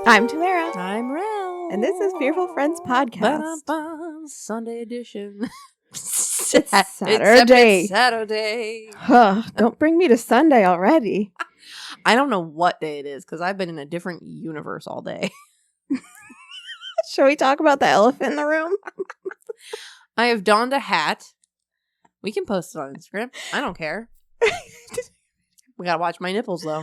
I'm Tamara. I'm Rel. And this is Fearful Friends Podcast. Ba-da-ba, Sunday edition. It's Saturday. It's Saturday. Don't bring me to Sunday already. I don't know what day it is because I've been in a different universe all day. Shall we talk about the elephant in the room? I have donned a hat. We can post it on Instagram. I don't care. We gotta watch my nipples though.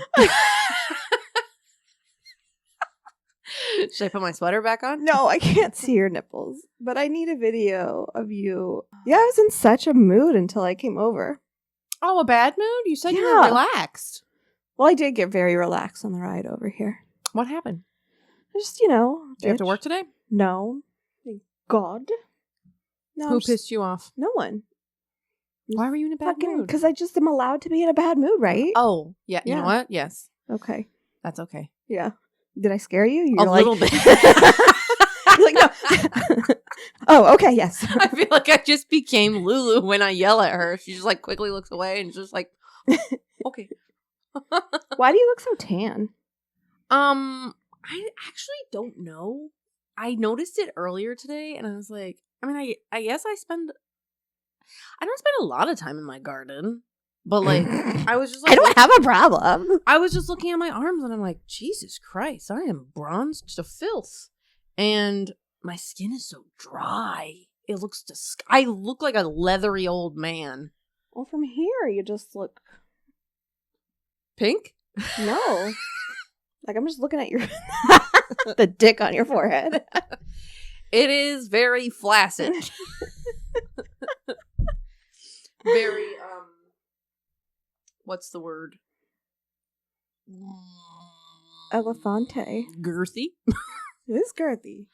Should I put my sweater back on? No, I can't see your nipples, but I need a video of you. Yeah, I was in such a mood until I came over. Oh, a bad mood? You said you were relaxed. Well, I did get very relaxed on the ride over here. What happened? Just, you know. Do you have to work today? No. Thank God. No. Who pissed you off? No one. Why were you in a bad mood? Because I just am allowed to be in a bad mood, right? Oh, yeah. You know what? Yes. Okay. That's okay. Yeah. Did I scare you? You're a little bit. You're like, no. Oh, okay, yes. I feel like I just became Lulu when I yell at her. She just like quickly looks away and just like, okay. Why do you look so tan? I actually don't know. I noticed it earlier today and I was like, I guess I don't spend a lot of time in my garden. But like, I was just like, I don't have a problem. I was just looking at my arms and I'm like, Jesus Christ, I am bronzed to filth. And my skin is so dry. It looks I look like a leathery old man. Well, from here, you just look pink? No. Like, I'm just looking at your the dick on your forehead. It is very flaccid. Very, what's the word? Elefante. Girthy? It is girthy.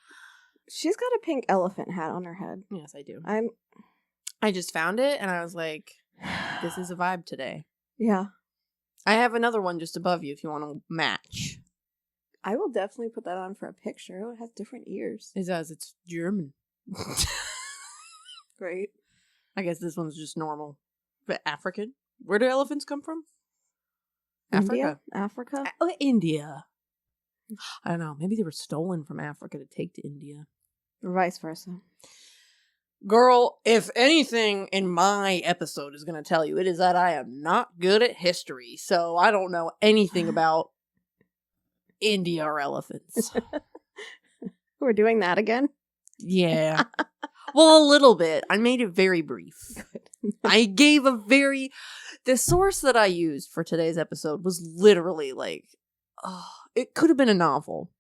She's got a pink elephant hat on her head. Yes, I do. I just found it and I was like, this is a vibe today. Yeah. I have another one just above you if you want to match. I will definitely put that on for a picture. Oh, it has different ears. It does. It's German. Great. I guess this one's just normal. But African? Where do elephants come from? India? Africa? India. I don't know. Maybe they were stolen from Africa to take to India. Or vice versa. Girl, if anything in my episode is going to tell you, it is that I am not good at history. So I don't know anything about India or elephants. We're doing that again? Yeah. Well, a little bit. I made it very brief. I gave the source that I used for today's episode was literally like, it could have been a novel.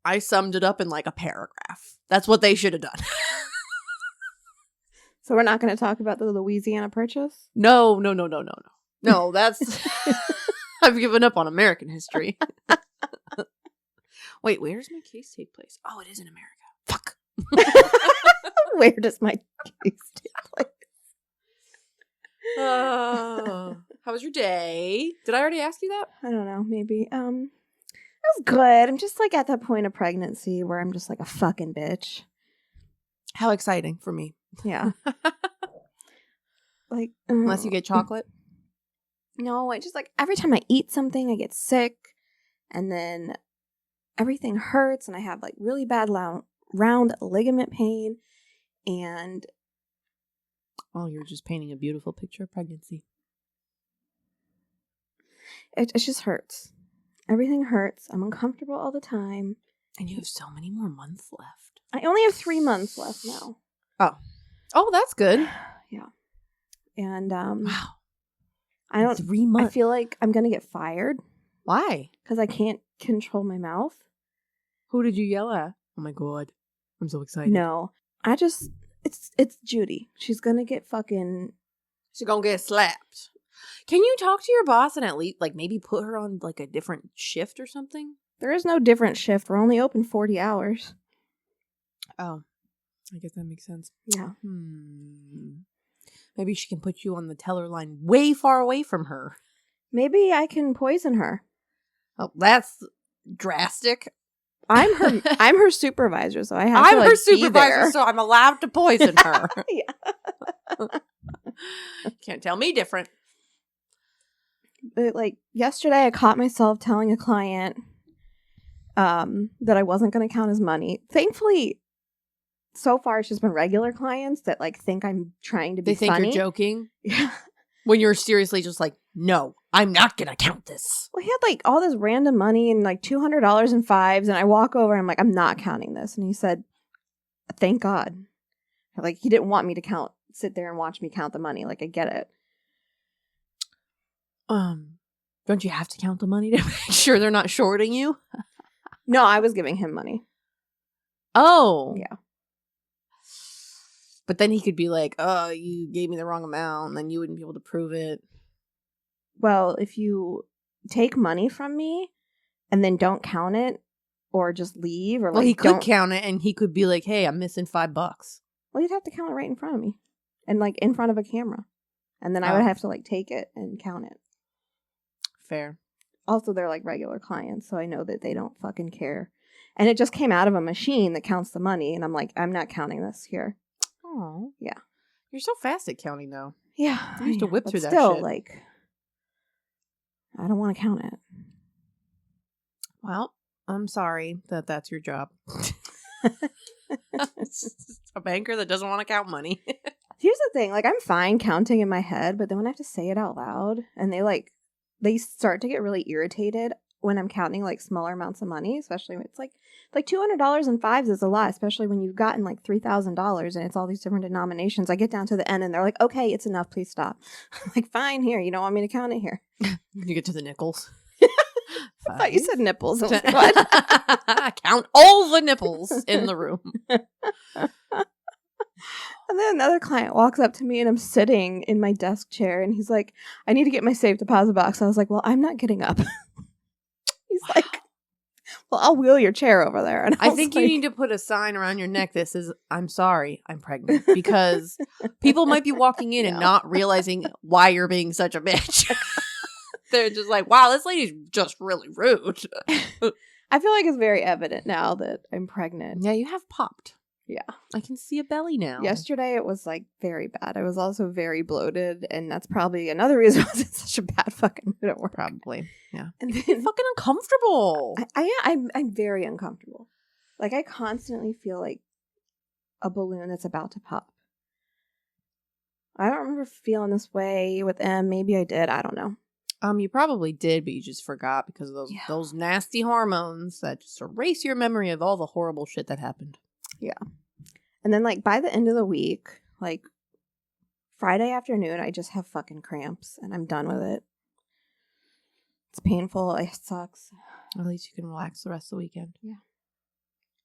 I summed it up in like a paragraph. That's what they should have done. So we're not going to talk about the Louisiana Purchase? No. No, that's... I've given up on American history. Wait, where does my case take place? Oh, it is in America. Fuck. Where does my case take place? How was your day? Did I already ask you that? I don't know. Maybe. It was good. I'm just like at that point of pregnancy where I'm just like a fucking bitch. How exciting for me. Yeah. Like unless you get chocolate. No, I just like every time I eat something, I get sick, and then everything hurts, and I have like really bad round ligament pain, and you're just painting a beautiful picture of pregnancy. It just hurts. Everything hurts. I'm uncomfortable all the time. And you have so many more months left. I only have 3 months left now. Oh, that's good. Yeah. And wow. I don't 3 months. I feel like I'm gonna get fired. Why? Because I can't control my mouth. Who did you yell at? Oh my god. I'm so excited. No. It's Judy. She's gonna get fucking... She's gonna get slapped. Can you talk to your boss and at least, like, maybe put her on, like, a different shift or something? There is no different shift. We're only open 40 hours. Oh. I guess that makes sense. Yeah. Maybe she can put you on the teller line way far away from her. Maybe I can poison her. Oh, that's drastic. I'm her supervisor, so I have to I'm her supervisor, be there. so I'm allowed to poison her. Yeah. Can't tell me different. But like yesterday, I caught myself telling a client, that I wasn't going to count as money. Thankfully, so far it's just been regular clients that like think I'm trying to be funny. They think you're joking? Yeah. When you're seriously just like, no, I'm not going to count this. Well, he had like all this random money and like $200 in fives. And I walk over and I'm like, I'm not counting this. And he said, thank God. Like, he didn't want me to sit there and watch me count the money. Like, I get it. Don't you have to count the money to make sure they're not shorting you? No, I was giving him money. Oh. Yeah. But then he could be like, oh, you gave me the wrong amount, and then you wouldn't be able to prove it. Well, if you take money from me and then don't count it or just leave or like, well, he could count it and he could be like, hey, I'm missing $5. Well, you'd have to count it right in front of me and like in front of a camera. And then I would have to like take it and count it. Fair. Also, they're like regular clients, so I know that they don't fucking care. And it just came out of a machine that counts the money. And I'm like, I'm not counting this here. Oh. Yeah. You're so fast at counting, though. Yeah. You used to whip through that still, shit. Like, I don't want to count it. Well, I'm sorry that that's your job. A banker that doesn't want to count money. Here's the thing. Like, I'm fine counting in my head, but then when I have to say it out loud and they start to get really irritated when I'm counting like smaller amounts of money, especially when it's like $200 in fives is a lot, especially when you've gotten like $3,000 and it's all these different denominations. I get down to the end and they're like, okay, it's enough. Please stop. I'm like, fine, here. You don't want me to count it here. You get to the nickels. I thought you said nipples. I was like, what? Count all the nipples in the room. And then another client walks up to me and I'm sitting in my desk chair and he's like, I need to get my safe deposit box. I was like, well, I'm not getting up. He's like, well, I'll wheel your chair over there. And I think you need to put a sign around your neck that says, I'm sorry, I'm pregnant. Because people might be walking in and not realizing why you're being such a bitch. They're just like, wow, this lady's just really rude. I feel like it's very evident now that I'm pregnant. Yeah, you have popped. Yeah. I can see a belly now. Yesterday it was like very bad. I was also very bloated, and that's probably another reason I was in such a bad fucking mood at work. Probably. Yeah. And then, You're fucking uncomfortable. I'm very uncomfortable. Like, I constantly feel like a balloon that's about to pop. I don't remember feeling this way with M. Maybe I did. I don't know. You probably did, but you just forgot because of those nasty hormones that just erase your memory of all the horrible shit that happened. Yeah. And then, like, by the end of the week, like, Friday afternoon, I just have fucking cramps, and I'm done with it. It's painful. It sucks. At least you can relax the rest of the weekend. Yeah.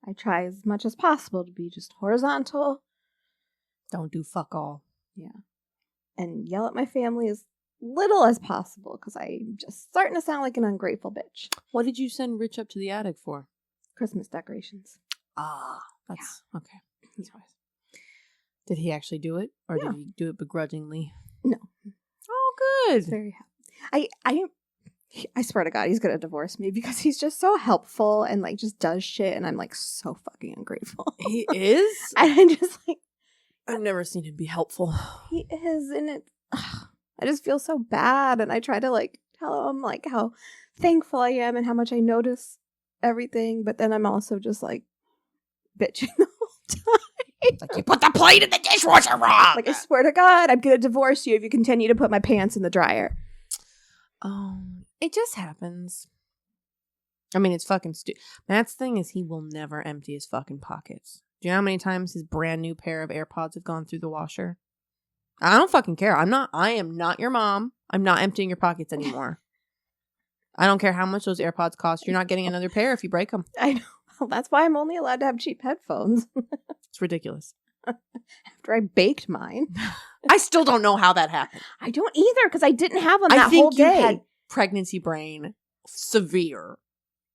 I try as much as possible to be just horizontal. Don't do fuck all. Yeah. And yell at my family as little as possible, because I'm just starting to sound like an ungrateful bitch. What did you send Rich up to the attic for? Christmas decorations. Ah, that's okay. That's nice. Did he actually do it, or did he do it begrudgingly? No. Oh, good. He's very happy. I swear to God, he's gonna divorce me because he's just so helpful and like just does shit, and I'm like so fucking ungrateful. He is. And I'm just like, I've never seen him be helpful. He is, and it. I just feel so bad, and I try to like tell him like how thankful I am and how much I notice everything, but then I'm also just like bitching the whole time. Like, you put the plate in the dishwasher wrong. Like, I swear to God, I'm gonna divorce you if you continue to put my pants in the dryer. It just happens. I mean, it's fucking stupid. Matt's thing is he will never empty his fucking pockets. Do you know how many times his brand new pair of AirPods have gone through the washer? I don't fucking care. I am not your mom. I'm not emptying your pockets anymore. I don't care how much those AirPods cost. You're not getting another pair if you break them. I know. Well, that's why I'm only allowed to have cheap headphones. It's ridiculous. After I baked mine. I still don't know how that happened. I don't either, because I didn't have them that whole day. I think you had pregnancy brain severe.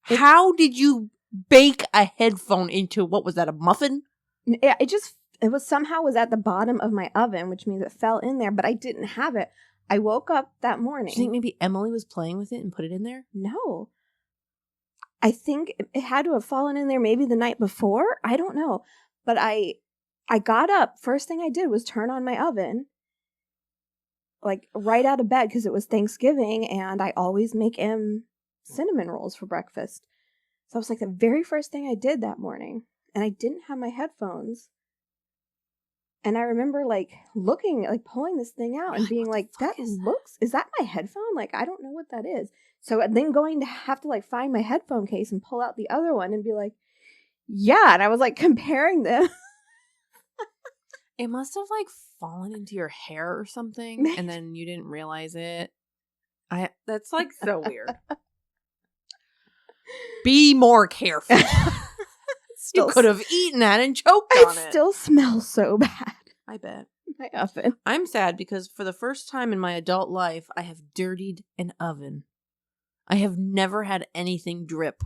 How did you bake a headphone into, what was that, a muffin? It was somehow was at the bottom of my oven, which means it fell in there, but I didn't have it. I woke up that morning. Do you think maybe Emily was playing with it and put it in there? No. I think it had to have fallen in there maybe the night before. I don't know. But I got up. First thing I did was turn on my oven, like right out of bed, because it was Thanksgiving and I always make cinnamon rolls for breakfast. So it was like the very first thing I did that morning. And I didn't have my headphones. And I remember like looking, like pulling this thing out and being like, is that my headphone? Like, I don't know what that is. So then going to have to like find my headphone case and pull out the other one and be like, yeah. And I was like comparing them. It must have like fallen into your hair or something. And then you didn't realize it. That's like so weird. Be more careful. You could have eaten that and choked on it. It still smells so bad. I bet. My oven. I'm sad because for the first time in my adult life, I have dirtied an oven. I have never had anything drip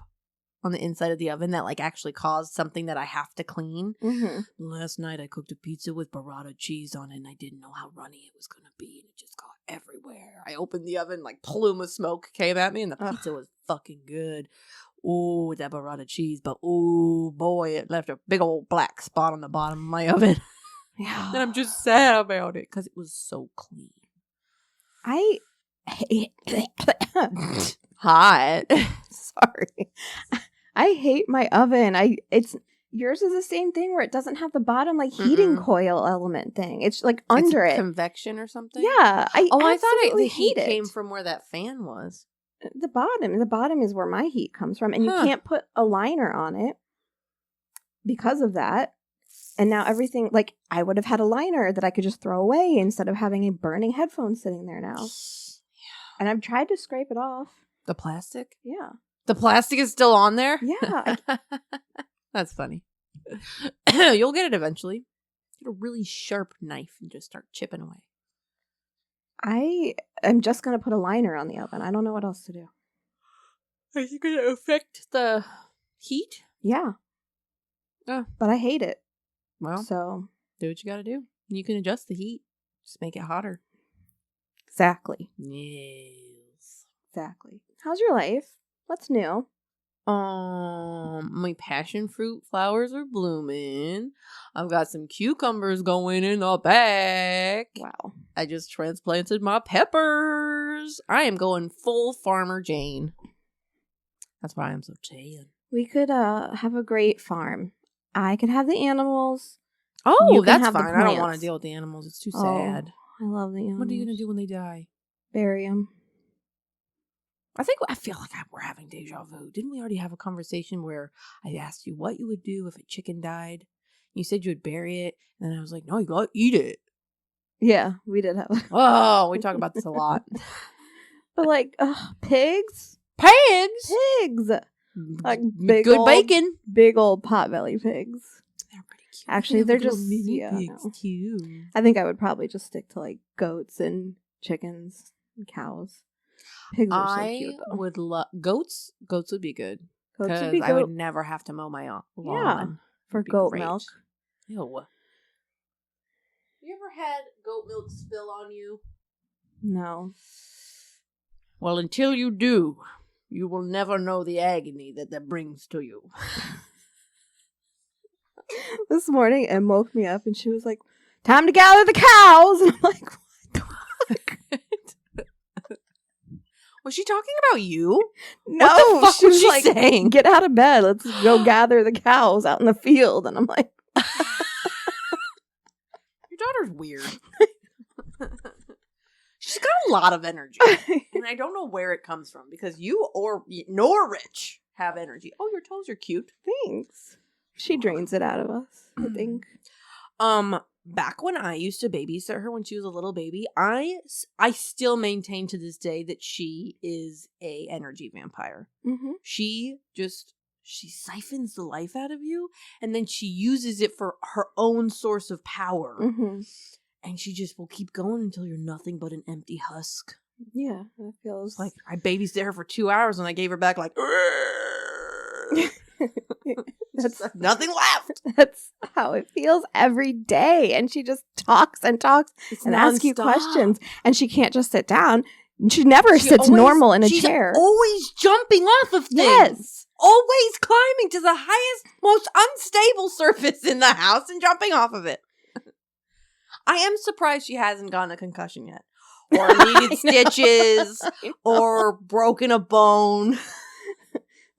on the inside of the oven that like actually caused something that I have to clean. Mm-hmm. Last night I cooked a pizza with burrata cheese on it and I didn't know how runny it was going to be and it just got everywhere. I opened the oven, like plume of smoke came at me and the pizza was fucking good. Ooh, with that burrata cheese, but ooh boy, it left a big old black spot on the bottom of my oven. Yeah. And I'm just sad about it because it was so clean. I hate hot. Sorry. I hate my oven. Yours is the same thing where it doesn't have the bottom like heating coil element thing. It's like under it. Convection or something? Yeah. I thought the hate heat it. came from where that fan was. The bottom is where my heat comes from. And you can't put a liner on it because of that. And now everything, like, I would have had a liner that I could just throw away instead of having a burning headphone sitting there now. Yeah. And I've tried to scrape it off. The plastic? Yeah. The plastic is still on there? Yeah. That's funny. You'll get it eventually. Get a really sharp knife and just start chipping away. I am just going to put a liner on the oven. I don't know what else to do. Are you going to affect the heat? Yeah. Oh. But I hate it. Well, so do what you got to do. You can adjust the heat. Just make it hotter. Exactly. Yes. Exactly. How's your life? What's new? My passion fruit flowers are blooming. I've got some cucumbers going in the back. Wow. I just transplanted my peppers. I am going full Farmer Jane. That's why I'm so tan. We could have a great farm. I could have the animals. Oh, that's fine. I don't want to deal with the animals. It's too sad. I love the animals. What are you going to do when they die? Bury them. I feel like we're having deja vu. Didn't we already have a conversation where I asked you what you would do if a chicken died? You said you would bury it. And then I was like, no, you got to eat it. Yeah, we did have. Oh, we talk about this a lot. But like, pigs? Pigs! Like big good old, bacon. Big old potbelly pigs. They're pretty cute. Actually, they're just mini pigs too. I think I would probably just stick to like goats and chickens and cows. Pigs are so cute though. Would love goats. Goats would be good. Goats would be good. I would never have to mow my lawn. Yeah, for goat milk. Ew. You ever had goat milk spill on you? No. Well, until you do, you will never know the agony that brings to you. This morning, Em woke me up and she was like, time to gather the cows. And I'm like, what the fuck? Was she talking about you? No, what the fuck she was like, saying? Get out of bed. Let's go gather the cows out in the field. And I'm like, your daughter's weird. She's got a lot of energy. And I don't know where it comes from because you nor Rich have energy. Oh, your toes are cute. Thanks. She drains it out of us, I think. Back when I used to babysit her when she was a little baby, I still maintain to this day that she is a energy vampire. Mm-hmm. She siphons the life out of you and then she uses it for her own source of power. Mm-hmm. And she just will keep going until you're nothing but an empty husk. Yeah, that feels like I babysat her for 2 hours and I gave her back like that's nothing left. That's how it feels every day. And she just talks and talks and asks you questions. And she can't just sit down. She never sits normal in a chair. She's always jumping off of things. Yes. Always climbing to the highest, most unstable surface in the house and jumping off of it. I am surprised she hasn't gotten a concussion yet. Or needed stitches. Or broken a bone.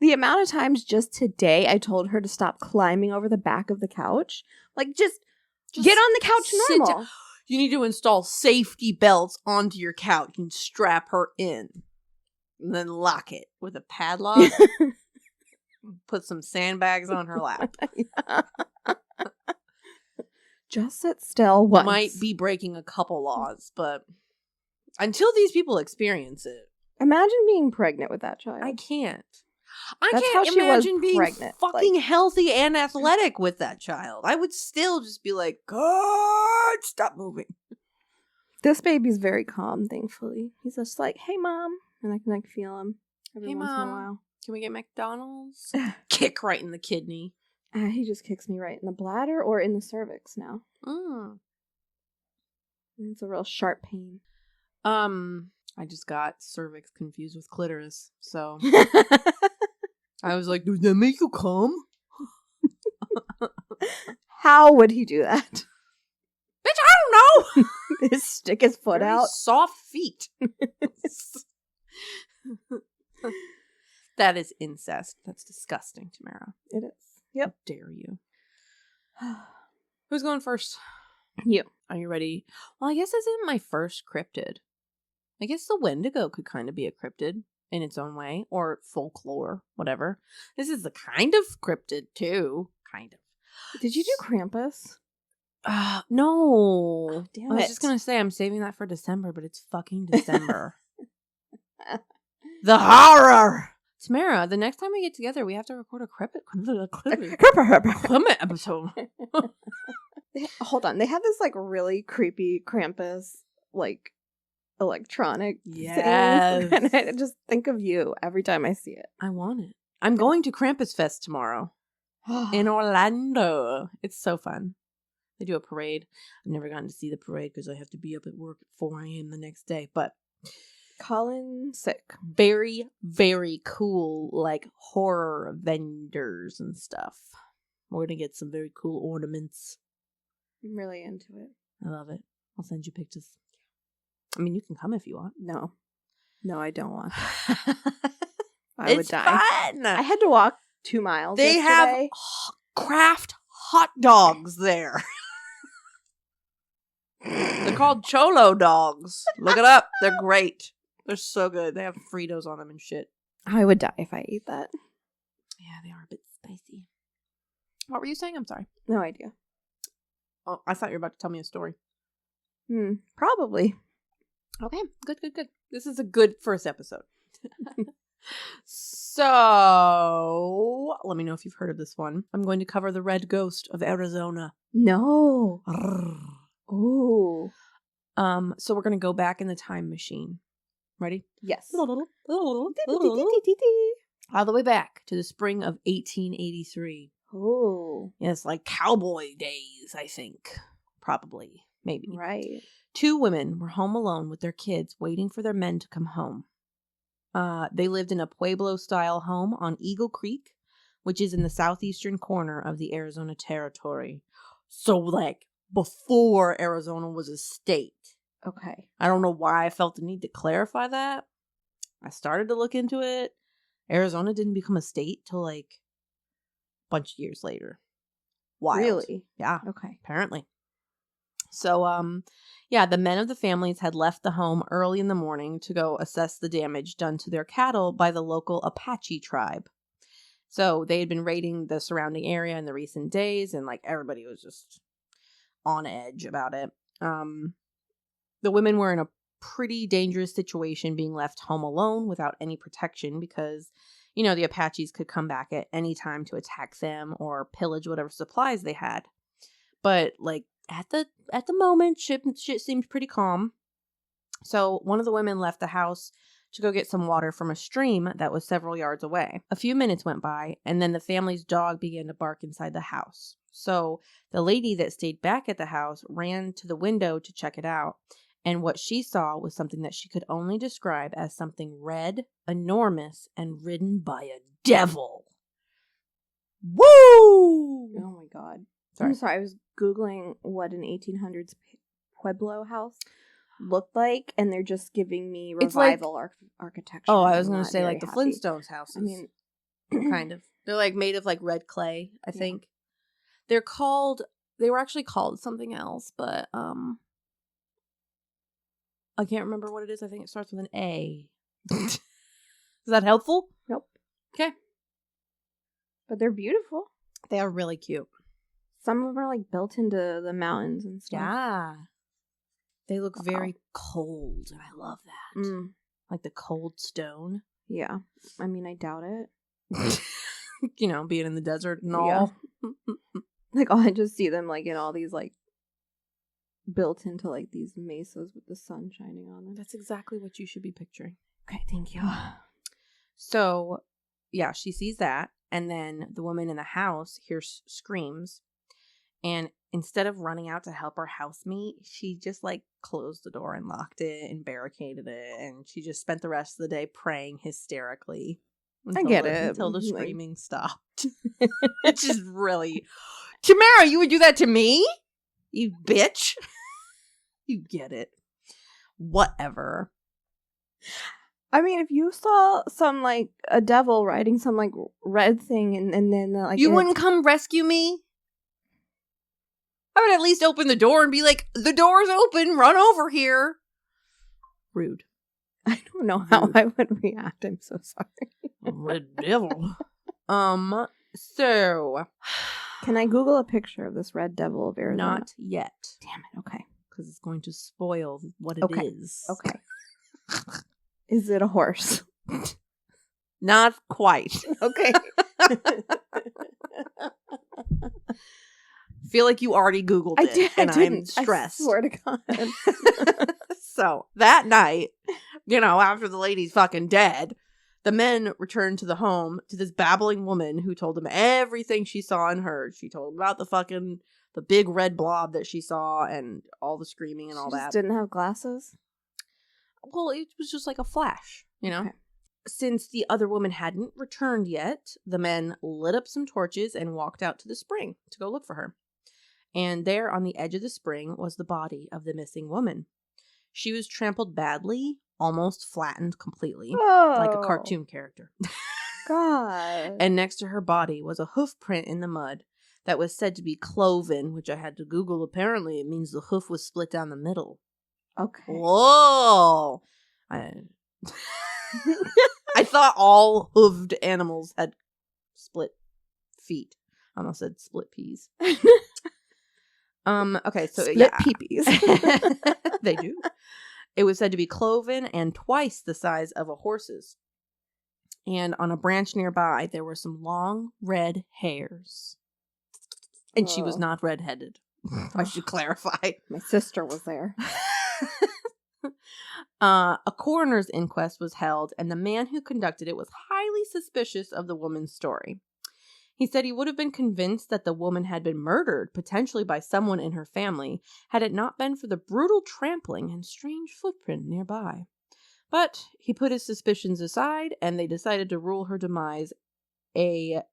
The amount of times just today I told her to stop climbing over the back of the couch. Like, just get on the couch normal. You need to install safety belts onto your couch and strap her in. And then lock it with a padlock. Put some sandbags on her lap. Just sit still once. Might be breaking a couple laws, but until these people experience it. Imagine being pregnant with that child. I can't. That's can't how she imagine was being pregnant. fucking healthy and athletic with that child. I would still just be like, God, stop moving. This baby's very calm, thankfully. He's just like, hey, Mom. And I can feel him every once in a while. Can we get McDonald's? Kick right in the kidney. He just kicks me right in the bladder or in the cervix now. It's a real sharp pain. I just got cervix confused with clitoris, so I was like, does that make you come? How would he do that? Bitch, I don't know! Stick his foot Very out? soft feet. That is incest. That's disgusting, Tamara. It is. Yep. How dare you? Who's going first? You. Are you ready? Well, I guess this isn't my first cryptid. I guess the Wendigo could kind of be a cryptid in its own way, or folklore, whatever. This is the kind of cryptid, too. Kind of. Did you do Krampus? No. Oh, damn I was it. just going to say I'm saving that for December, but it's fucking December. The horror! Tamara, the next time we get together, we have to record a cryptid episode. Hold on. They have this, really creepy Krampus, electronic thing. And I just think of you every time I see it. I want it. I'm going to Krampus Fest tomorrow in Orlando. It's so fun. They do a parade. I've never gotten to see the parade because I have to be up at work at 4 a.m. the next day, but Colin sick. very, very cool, horror vendors and stuff. We're going to get some very cool ornaments. I'm really into it. I love it. I'll send you pictures. I mean, you can come if you want. No. No, I don't want to. I would die. Fun. I had to walk 2 miles They yesterday. have craft hot dogs there. They're called Cholo dogs. Look it up. They're great. They're so good. They have Fritos on them and shit. I would die if I ate that. Yeah, they are a bit spicy. What were you saying? I'm sorry. No idea. Oh, I thought you were about to tell me a story. Probably. Okay, good. This is a good first episode. So, let me know if you've heard of this one. I'm going to cover the Red Ghost of Arizona. No. Ooh. So we're going to go back in the time machine. Ready? Yes. All the way back to the spring of 1883. Oh. Yes, cowboy days, I think. Probably. Maybe. Right. 2 women were home alone with their kids waiting for their men to come home. They lived in a Pueblo-style home on Eagle Creek, which is in the southeastern corner of the Arizona Territory. So, before Arizona was a state. Okay. I don't know why I felt the need to clarify that. I started to look into it. Arizona didn't become a state till, a bunch of years later. Wild. Really? Yeah. Okay. Apparently. So, the men of the families had left the home early in the morning to go assess the damage done to their cattle by the local Apache tribe. So they had been raiding the surrounding area in the recent days, and everybody was just on edge about it. The women were in a pretty dangerous situation being left home alone without any protection because, the Apaches could come back at any time to attack them or pillage whatever supplies they had. But, at the moment, shit seemed pretty calm. So one of the women left the house to go get some water from a stream that was several yards away. A few minutes went by, and then the family's dog began to bark inside the house. So the lady that stayed back at the house ran to the window to check it out. And what she saw was something that she could only describe as something red, enormous, and ridden by a devil. Woo! Oh my god. Sorry. I'm sorry. I was Googling what an 1800s Pueblo house looked like, and they're just giving me revival architecture. Oh, I was going to say the happy. Flintstones houses. I mean, kind of. They're like made of like red clay, I think. They were actually called something else, but I can't remember what it is. I think it starts with an A. Is that helpful? Nope. Okay. But they're beautiful. They are really cute. Some of them are like built into the mountains and stuff. Yeah. They look very cold, and I love that. Mm. Like the cold stone. Yeah. I mean, I doubt it. You know, being in the desert and all. Yeah. Like, I just see them like in all these like built into like these mesas with the sun shining on them. That's exactly what you should be picturing. Okay, thank you. So, yeah, she sees that, and then the woman in the house hears screams, and instead of running out to help her housemate, she just like closed the door and locked it and barricaded it, and she just spent the rest of the day praying hysterically. Until the screaming stopped. Which is really... Tamara, you would do that to me? You bitch. You get it. Whatever. I mean, if you saw some, like, a devil riding some, like, red thing and then, like... You wouldn't come rescue me? I would at least open the door and be like, the door's open, run over here. Rude. I don't know how I would react. I'm so sorry. Red devil. So... Can I Google a picture of this red devil of Arizona? Not yet. Damn it, okay. Because it's going to spoil what it is. Okay. Is it a horse? Not quite. Okay. Feel like you already Googled it. I'm stressed. I swear to God. So, that night, you know, after the lady's fucking dead, the men returned to the home to this babbling woman who told them everything she saw and heard. She told them about the big red blob that she saw and all the screaming and all that. She didn't have glasses? Well, it was just like a flash, you know? Okay. Since the other woman hadn't returned yet, the men lit up some torches and walked out to the spring to go look for her. And there on the edge of the spring was the body of the missing woman. She was trampled badly, almost flattened completely, like a cartoon character. God. And next to her body was a hoof print in the mud that was said to be cloven, which I had to Google. Apparently, it means the hoof was split down the middle. Okay. Whoa! I thought all hooved animals had split feet. I almost said split peas. Okay, so split peepees. They do. It was said to be cloven and twice the size of a horse's. And on a branch nearby, there were some long red hairs. And she was not redheaded. I should clarify. My sister was there. A coroner's inquest was held, and the man who conducted it was highly suspicious of the woman's story. He said he would have been convinced that the woman had been murdered, potentially by someone in her family, had it not been for the brutal trampling and strange footprint nearby. But he put his suspicions aside, and they decided to rule her demise a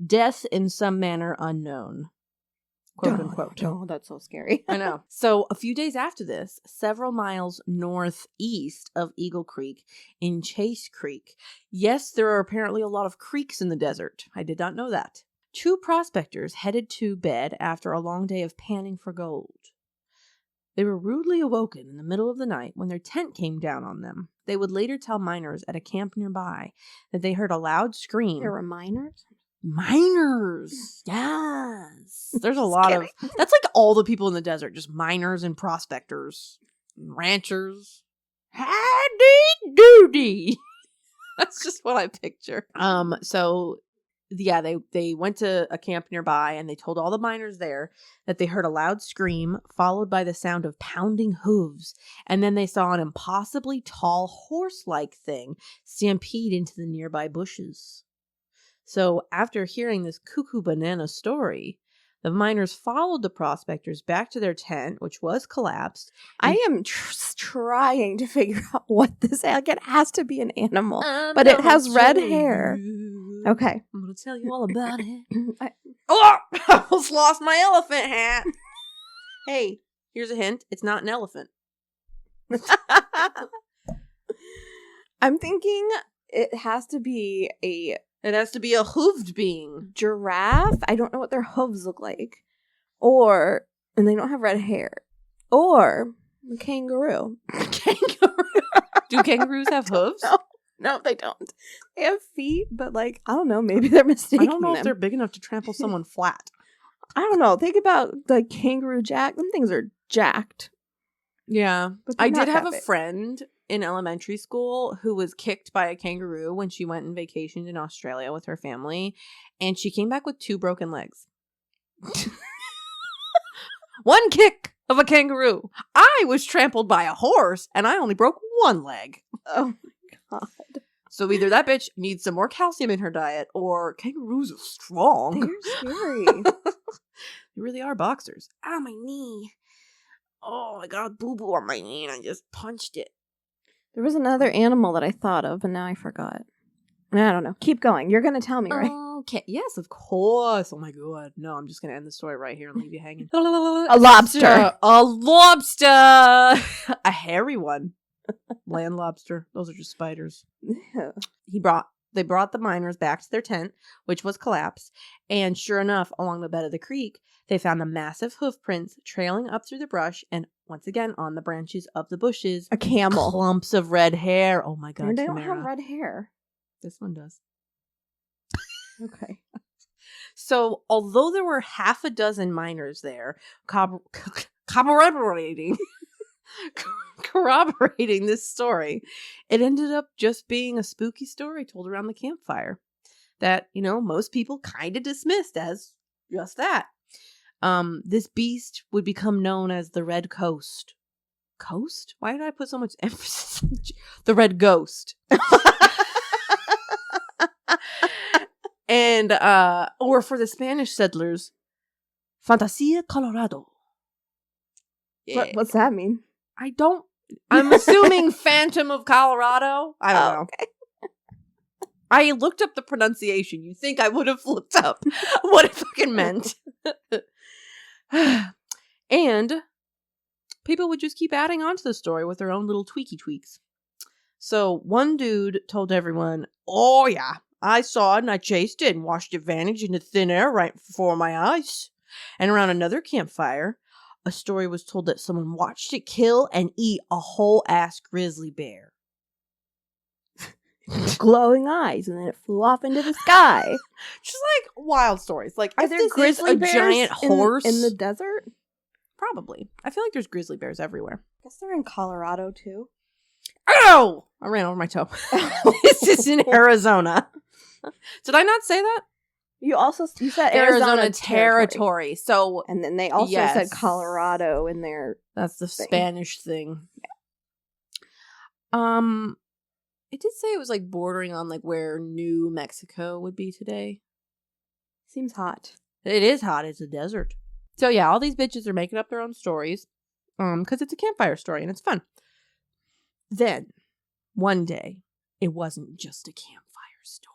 death in some manner unknown. Quote unquote. Oh, that's so scary. I know. So a few days after this, several miles northeast of Eagle Creek in Chase Creek. Yes, there are apparently a lot of creeks in the desert. I did not know that. Two prospectors headed to bed after a long day of panning for gold. They were rudely awoken in the middle of the night when their tent came down on them. They would later tell miners at a camp nearby that they heard a loud scream. There were miners? Miners. Yes. There's a lot of... That's like all the people in the desert. Just miners and prospectors. Ranchers. Howdy doody. That's just what I picture. So... Yeah, they went to a camp nearby and they told all the miners there that they heard a loud scream followed by the sound of pounding hooves. And then they saw an impossibly tall horse-like thing stampede into the nearby bushes. So after hearing this cuckoo banana story, the miners followed the prospectors back to their tent, which was collapsed. I am trying to figure out what this is. Like, it has to be an animal, but it has red hair. Okay. I'm going to tell you all about it. I almost lost my elephant hat. Hey, here's a hint. It's not an elephant. I'm thinking it has to be a It has to be a hooved being. giraffe. I don't know what their hooves look like. And they don't have red hair. Or a kangaroo. Kangaroo. Do kangaroos have hooves? No, they don't. They have feet, but like, I don't know, maybe they're mistaken. I don't know them. if they're big enough to trample someone flat. I don't know. Think about the kangaroo jack. Them things are jacked. Yeah. But I they're did not have that a big. friend in elementary school who was kicked by a kangaroo when she went on vacation in Australia with her family, and she came back with 2 broken legs. One kick of a kangaroo. I was trampled by a horse, and I only broke 1 leg. Oh my god. So either that bitch needs some more calcium in her diet, or kangaroos are strong. They're scary. They really are boxers. Ow, my knee. Oh, I got a boo-boo on my knee and I just punched it. There was another animal that I thought of, and now I forgot. I don't know. Keep going. You're going to tell me, right? Okay. Yes, of course. Oh my god. No, I'm just going to end the story right here and leave you hanging. A lobster. A lobster. A hairy one. Land lobster. Those are just spiders. They brought the miners back to their tent, which was collapsed, and sure enough, along the bed of the creek, they found the massive hoof prints trailing up through the brush and, once again, on the branches of the bushes, A camel. clumps of red hair. Oh my god, And they don't Tamara. have red hair. This one does. Okay. So, although there were half a dozen miners there corroborating this story, it ended up just being a spooky story told around the campfire that, most people kind of dismissed as just that. This beast would become known as the Red Coast. Coast? Why did I put so much emphasis on the Red Ghost? And, or for the Spanish settlers, Fantasia Colorado. Yeah. What's that mean? I'm assuming Phantom of Colorado. I don't know. Okay. I looked up the pronunciation. You think I would have looked up what it fucking meant. And people would just keep adding on to the story with their own little tweaks. So one dude told everyone, "Oh yeah, I saw it and I chased it and watched it vanish into thin air right before my eyes." And around another campfire, a story was told that someone watched it kill and eat a whole ass grizzly bear. Glowing eyes, and then it flew off into the sky. Just like wild stories. Like, Are if there this is grizzly a bears giant horse in the desert? Probably. I feel like there's grizzly bears everywhere. I guess they're in Colorado too. Oh! I ran over my toe. This is in Arizona. Did I not say that? You said Arizona territory. So, and then they also said Colorado in their. That's the thing. Spanish thing. It did say it was like bordering on like where New Mexico would be today. Seems hot. It is hot. It's a desert. So yeah, all these bitches are making up their own stories. Because it's a campfire story and it's fun. Then, one day, it wasn't just a campfire story.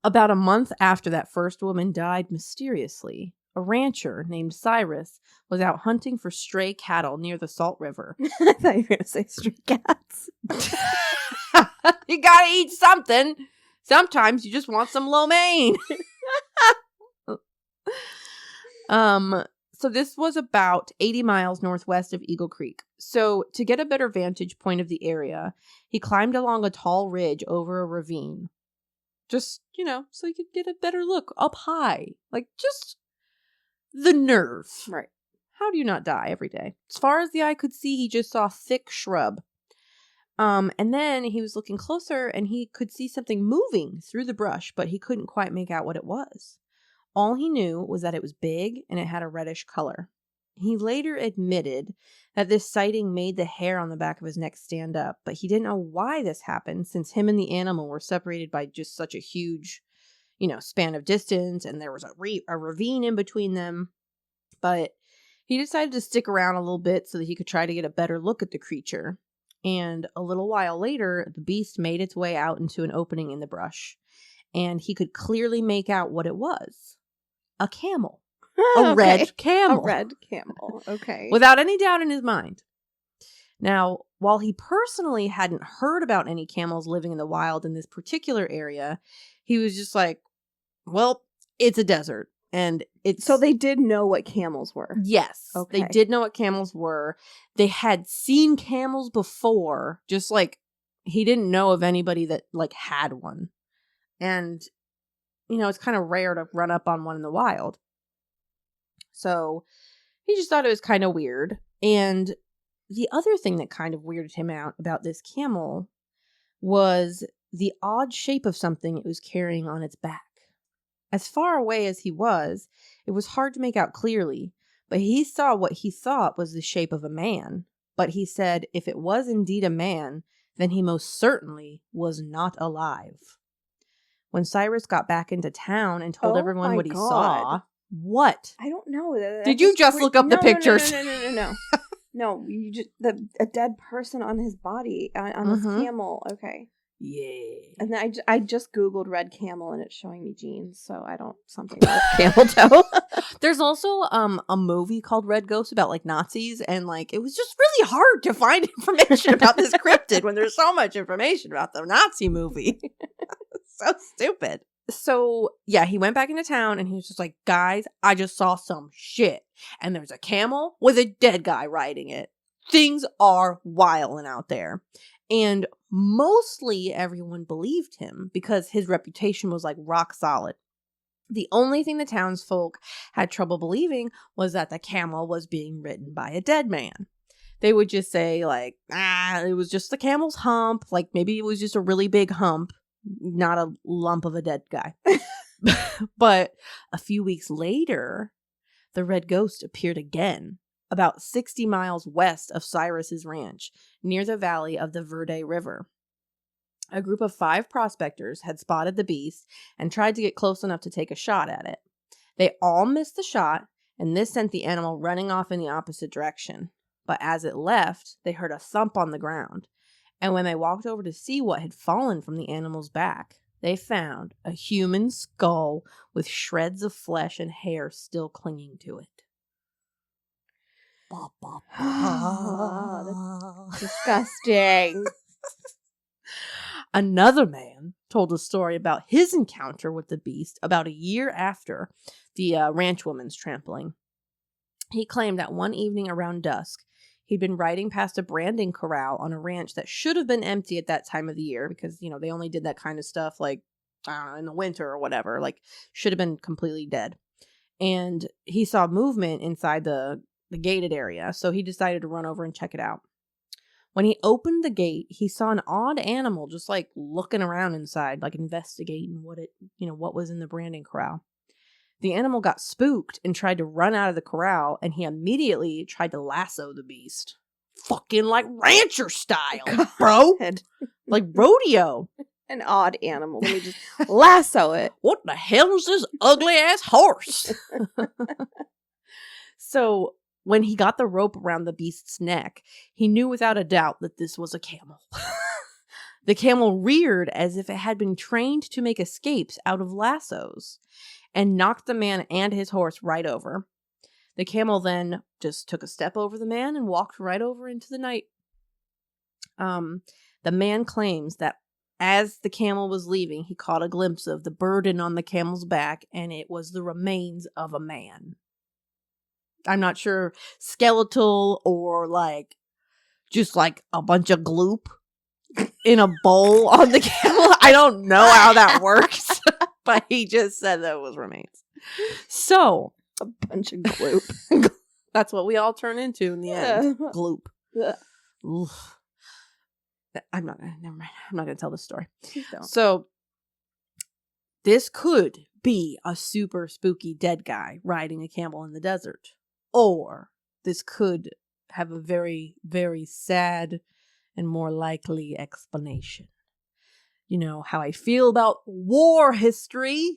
About a month after that first woman died mysteriously, a rancher named Cyrus was out hunting for stray cattle near the Salt River. I thought you were going to say stray cats. You gotta eat something. Sometimes you just want some lo mein. So this was about 80 miles northwest of Eagle Creek. So to get a better vantage point of the area, he climbed along a tall ridge over a ravine. Just, so he could get a better look up high. Like, just the nerve. Right. How do you not die every day? As far as the eye could see, he just saw thick shrub. And then he was looking closer and he could see something moving through the brush, but he couldn't quite make out what it was. All he knew was that it was big and it had a reddish color. He later admitted that this sighting made the hair on the back of his neck stand up, but he didn't know why this happened since him and the animal were separated by just such a huge, span of distance, and there was a ravine in between them. But he decided to stick around a little bit so that he could try to get a better look at the creature. And a little while later, the beast made its way out into an opening in the brush, and he could clearly make out what it was. A camel. A red camel. A red camel. Okay. Without any doubt in his mind. Now, while he personally hadn't heard about any camels living in the wild in this particular area, he was just like, well, it's a desert. And it's... So they did know what camels were? Yes. Okay. They did know what camels were. They had seen camels before, just like he didn't know of anybody that like had one. And, you know, it's kind of rare to run up on one in the wild. So he just thought it was kind of weird. And the other thing that kind of weirded him out about this camel was the odd shape of something it was carrying on its back. As far away as he was, it was hard to make out clearly, but he saw what he thought was the shape of a man. But he said if it was indeed a man, then he most certainly was not alive. When Cyrus got back into town and told everyone what he saw... What? I don't know. Did you just look up the pictures? No. No, you just a dead person on his body, on his camel. Okay. Yeah. And then I just Googled red camel and it's showing me jeans, so I don't something about camel toe. There's also a movie called Red Ghost about like Nazis, and like it was just really hard to find information about this cryptid when there's so much information about the Nazi movie. So stupid. So yeah, he went back into town and he was just like, guys, I just saw some shit. And there's a camel with a dead guy riding it. Things are wilding out there. And mostly everyone believed him because his reputation was like rock solid. The only thing the townsfolk had trouble believing was that the camel was being ridden by a dead man. They would just say like, it was just the camel's hump. Like maybe it was just a really big hump, not a lump of a dead guy. But a few weeks later, the red ghost appeared again, about 60 miles west of Cyrus's ranch, near the valley of the Verde River. A group of 5 prospectors had spotted the beast and tried to get close enough to take a shot at it. They all missed the shot, and this sent the animal running off in the opposite direction. But as it left, they heard a thump on the ground, and when they walked over to see what had fallen from the animal's back, they found a human skull with shreds of flesh and hair still clinging to it. Oh, that's disgusting. Another man told a story about his encounter with the beast about a year after the ranch woman's trampling. He claimed that one evening around dusk, he'd been riding past a branding corral on a ranch that should have been empty at that time of the year because, you know, they only did that kind of stuff like, I don't know, in the winter or whatever, like should have been completely dead. And he saw movement inside the gated area, so he decided to run over and check it out. When he opened the gate, he saw an odd animal just like looking around inside, like investigating what was in the branding corral. The animal got spooked and tried to run out of the corral, and he immediately tried to lasso the beast. Fucking like rancher style, bro. Like rodeo. An odd animal. Let me just lasso it. What the hell is this ugly ass horse? So when he got the rope around the beast's neck, he knew without a doubt that this was a camel. The camel reared as if it had been trained to make escapes out of lassos, and knocked the man and his horse right over. The camel then just took a step over the man and walked right over into the night. The man claims that as the camel was leaving, he caught a glimpse of the burden on the camel's back, and it was the remains of a man. I'm not sure, skeletal or like just like a bunch of gloop in a bowl on the camel. I don't know how that works, but he just said that it was remains. So, a bunch of gloop. That's what we all turn into in the end. Gloop. Oof. Never mind. I'm not going to tell this story. So, this could be a super spooky dead guy riding a camel in the desert. Or this could have a very, very sad and more likely explanation. You know how I feel about war history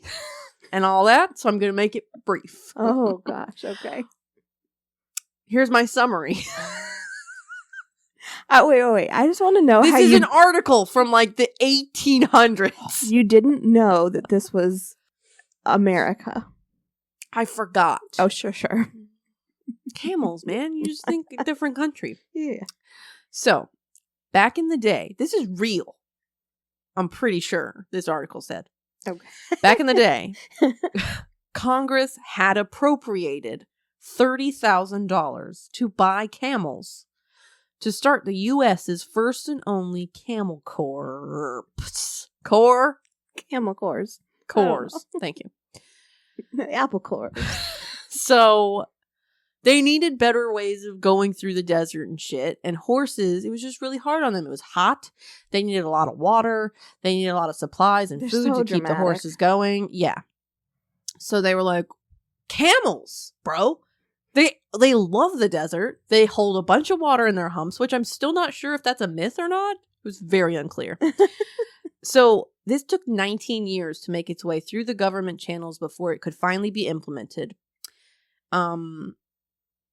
and all that, so I'm going to make it brief. Oh, gosh. Okay. Here's my summary. Wait. I just want to know this is an article from like the 1800s. You didn't know that this was America. I forgot. Oh, sure. Camels, man. You just think a different country. Yeah. So, back in the day, this is real. I'm pretty sure this article said. Okay. Back in the day, Congress had appropriated $30,000 to buy camels to start the U.S.'s first and only camel corps. Camel cores. Corps. Thank you. The apple core. So they needed better ways of going through the desert and shit. And horses, it was just really hard on them. It was hot. They needed a lot of water. They needed a lot of supplies and food to keep the horses going. Yeah. So they were like, camels, bro. They love the desert. They hold a bunch of water in their humps, which I'm still not sure if that's a myth or not. It was very unclear. So this took 19 years to make its way through the government channels before it could finally be implemented. So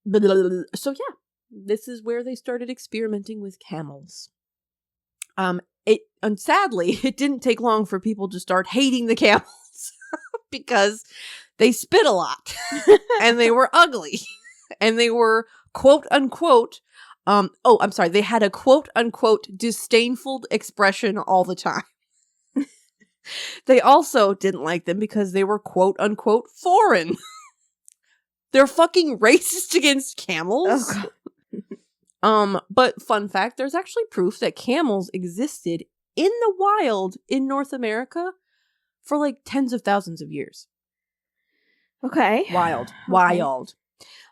yeah, this is where they started experimenting with camels. And sadly, it didn't take long for people to start hating the camels because they spit a lot and they were ugly and they were quote unquote. They had a quote unquote disdainful expression all the time. They also didn't like them because they were quote unquote foreign. They're fucking racist against camels. Oh, but fun fact, there's actually proof that camels existed in the wild in North America for like tens of thousands of years. Okay. Wild.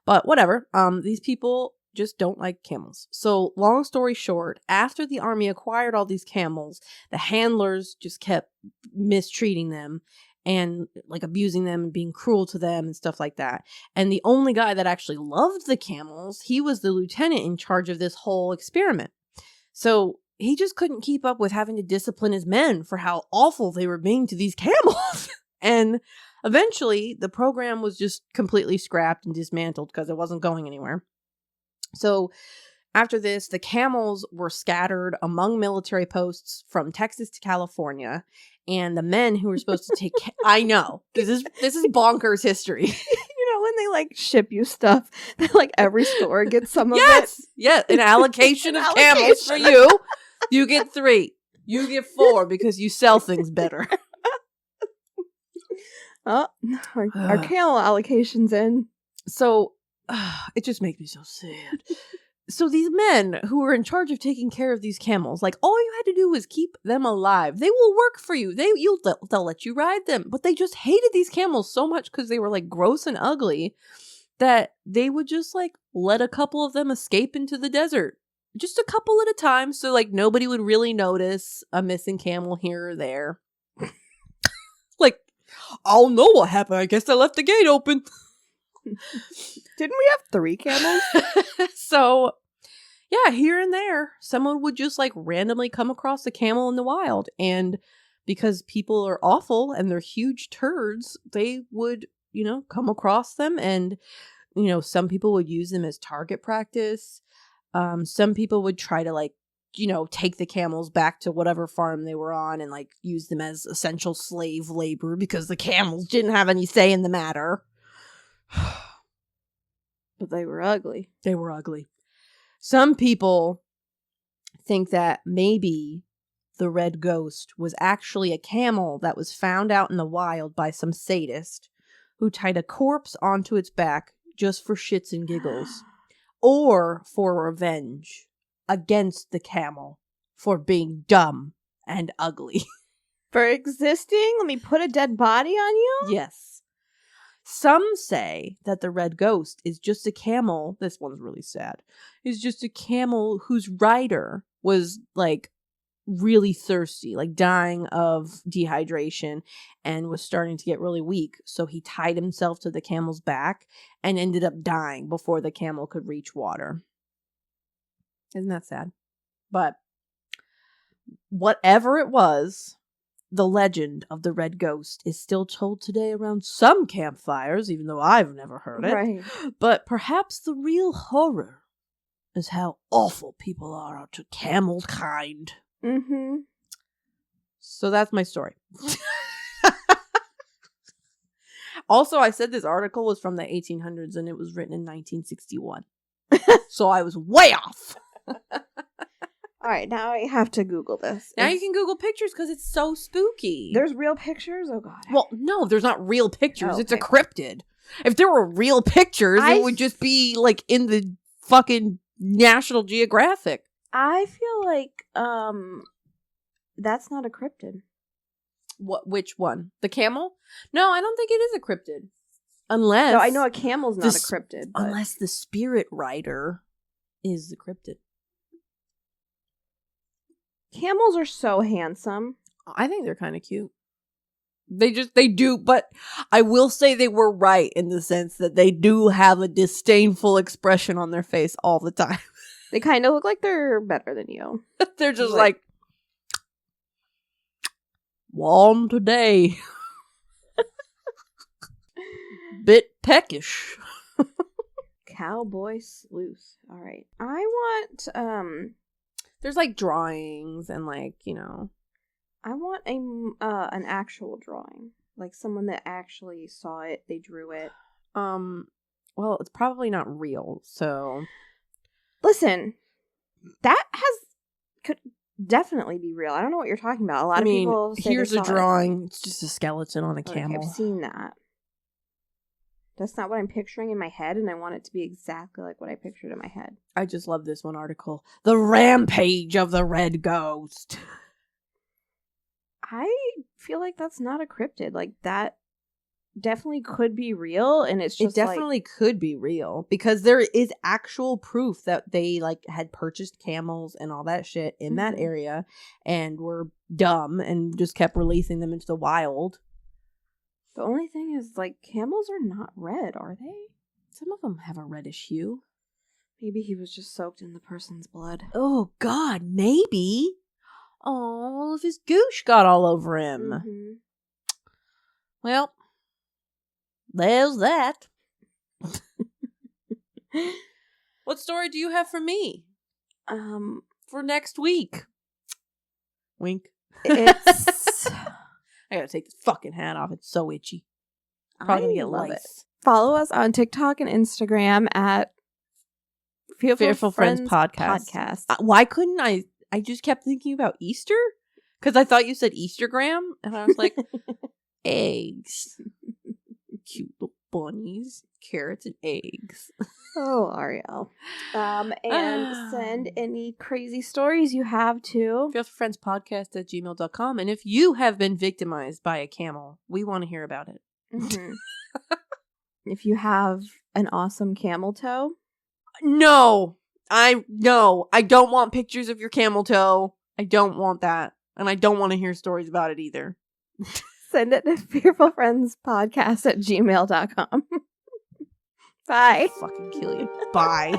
But whatever. These people just don't like camels. So long story short, after the army acquired all these camels, the handlers just kept mistreating them and like abusing them and being cruel to them and stuff like that. And the only guy that actually loved the camels, he was the lieutenant in charge of this whole experiment. So he just couldn't keep up with having to discipline his men for how awful they were being to these camels. And eventually the program was just completely scrapped and dismantled because it wasn't going anywhere. So after this, the camels were scattered among military posts from Texas to California. And the men who were supposed to take I know. This is bonkers history. You know, when they like ship you stuff, that like every store gets some of it. Yeah, an allocation of camels for you. You get 3. You get 4 because you sell things better. Oh, our camel allocation's in. So it just makes me so sad. So these men who were in charge of taking care of these camels, like all you had to do was keep them alive. They will work for you. They'll let you ride them. But they just hated these camels so much because they were like gross and ugly that they would just like let a couple of them escape into the desert. Just a couple at a time, so like nobody would really notice a missing camel here or there. Like, I'll know what happened. I guess I left the gate open. Didn't we have 3 camels? So, yeah, here and there, someone would just like randomly come across a camel in the wild. And because people are awful and they're huge turds, they would, come across them. And, some people would use them as target practice. Some people would try to like, take the camels back to whatever farm they were on and like use them as essential slave labor because the camels didn't have any say in the matter. But they were ugly. They were ugly. Some people think that maybe the red ghost was actually a camel that was found out in the wild by some sadist who tied a corpse onto its back just for shits and giggles or for revenge against the camel for being dumb and ugly. For existing? Let me put a dead body on you? Yes. Some say that the red ghost is just a camel. This one's really sad. Is just a camel whose rider was like really thirsty, like dying of dehydration and was starting to get really weak. So he tied himself to the camel's back and ended up dying before the camel could reach water. Isn't that sad? But whatever it was, the legend of the red ghost is still told today around some campfires, even though I've never heard it. Right. But perhaps the real horror is how awful people are to camel kind. Mm-hmm. So that's my story. Also, I said this article was from the 1800s and it was written in 1961. So I was way off. All right, now I have to Google this. Now you can Google pictures because it's so spooky. There's real pictures? Oh, God. Well, no, there's not real pictures. Oh, It's a cryptid. If there were real pictures, it would just be like in the fucking National Geographic. I feel like that's not a cryptid. Which one? The camel? No, I don't think it is a cryptid. Unless... No, I know a camel's not a cryptid. But... Unless the spirit rider is the cryptid. Camels are so handsome. I think they're kind of cute. They do, but I will say they were right in the sense that they do have a disdainful expression on their face all the time. They kind of look like they're better than you. They're just like warm today. Bit peckish. Cowboy sleuth. All right. I want there's like drawings and like, you know, I want an actual drawing. Like someone that actually saw it, they drew it. Well, it's probably not real, so listen, that could definitely be real. I don't know what you're talking about. A lot of people say here's a drawing. It's just a skeleton on a camel. I've seen that. That's not what I'm picturing in my head, and I want it to be exactly like what I pictured in my head. I just love this one article. The rampage of the red ghost. I feel like that's not a cryptid. Like, that definitely could be real, and it's just it definitely could be real because there is actual proof that they like had purchased camels and all that shit in that area and were dumb and just kept releasing them into the wild. The only thing is, like, camels are not red, are they? Some of them have a reddish hue. Maybe he was just soaked in the person's blood. Oh, God, maybe. Oh, his goosh got all over him. Mm-hmm. Well, there's that. What story do you have for me? For next week? Wink. It's... I gotta take this fucking hat off. It's so itchy. Probably gonna get love lice. it. Follow us on TikTok and Instagram at Fearful Friends Podcast. Why couldn't I? I just kept thinking about Easter because I thought you said Eastergram, and I was like, eggs, cute little bunnies, carrots, and eggs. Oh, Ariel. And send any crazy stories you have to Fearfulfriendspodcast@gmail.com. And if you have been victimized by a camel, we want to hear about it. Mm-hmm. If you have an awesome camel toe. No, I don't want pictures of your camel toe. I don't want that. And I don't want to hear stories about it either. Send it to fearfulfriendspodcast@gmail.com. Bye. Fucking kill you. Bye.